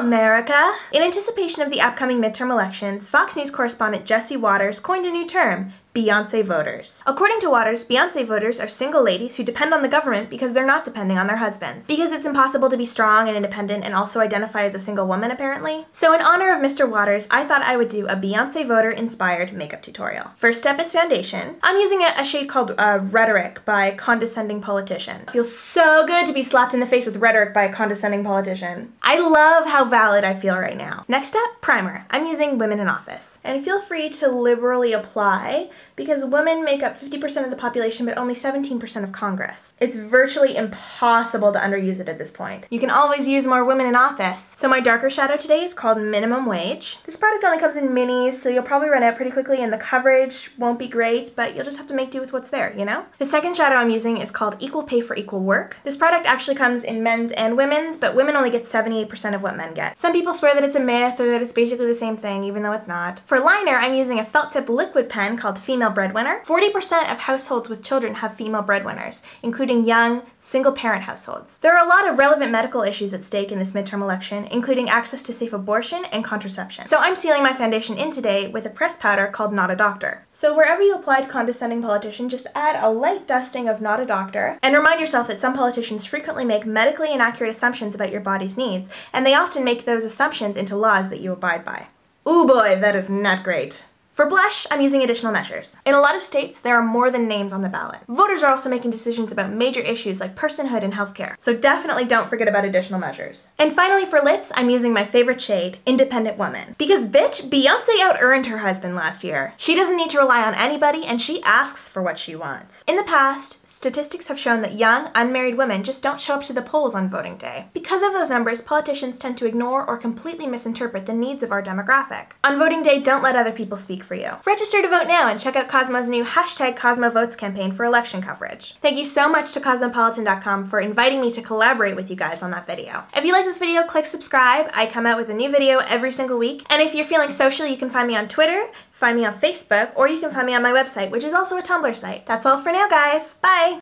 America! In anticipation of the upcoming midterm elections, Fox News correspondent Jesse Waters coined a new term, Beyoncé voters. According to Waters, Beyoncé voters are single ladies who depend on the government because they're not depending on their husbands. Because it's impossible to be strong and independent and also identify as a single woman, apparently. So in honor of Mr. Waters, I thought I would do a Beyoncé voter-inspired makeup tutorial. First step is foundation. I'm using a shade called Rhetoric by Condescending Politician. It feels so good to be slapped in the face with rhetoric by a condescending politician. I love how valid I feel right now. Next up, primer. I'm using Women in Office. And feel free to liberally apply because women make up 50% of the population but only 17% of Congress. It's virtually impossible to underuse it at this point. You can always use more women in office. So my darker shadow today is called Minimum Wage. This product only comes in minis, so you'll probably run out pretty quickly and the coverage won't be great, but you'll just have to make do with what's there, you know? The second shadow I'm using is called Equal Pay for Equal Work. This product actually comes in men's and women's, but women only get 78% of what men get. Some people swear that it's a myth or that it's basically the same thing, even though it's not. For liner, I'm using a felt tip liquid pen called Female Breadwinner. 40% of households with children have female breadwinners, including young, single-parent households. There are a lot of relevant medical issues at stake in this midterm election, including access to safe abortion and contraception. So I'm sealing my foundation in today with a pressed powder called Not a Doctor. So wherever you applied Condescending Politician, just add a light dusting of Not a Doctor, and remind yourself that some politicians frequently make medically inaccurate assumptions about your body's needs, and they often make those assumptions into laws that you abide by. Ooh boy, that is not great. For blush, I'm using additional measures. In a lot of states, there are more than names on the ballot. Voters are also making decisions about major issues like personhood and healthcare, so definitely don't forget about additional measures. And finally for lips, I'm using my favorite shade, Independent Woman. Because bitch, Beyoncé out-earned her husband last year. She doesn't need to rely on anybody, and she asks for what she wants. In the past, statistics have shown that young, unmarried women just don't show up to the polls on voting day. Because of those numbers, politicians tend to ignore or completely misinterpret the needs of our demographic. On voting day, don't let other people speak for you. Register to vote now and check out Cosmo's new #CosmoVotes campaign for election coverage. Thank you so much to Cosmopolitan.com for inviting me to collaborate with you guys on that video. If you like this video, click subscribe. I come out with a new video every single week. And if you're feeling social, you can find me on Twitter, find me on Facebook, or you can find me on my website, which is also a Tumblr site. That's all for now, guys. Bye!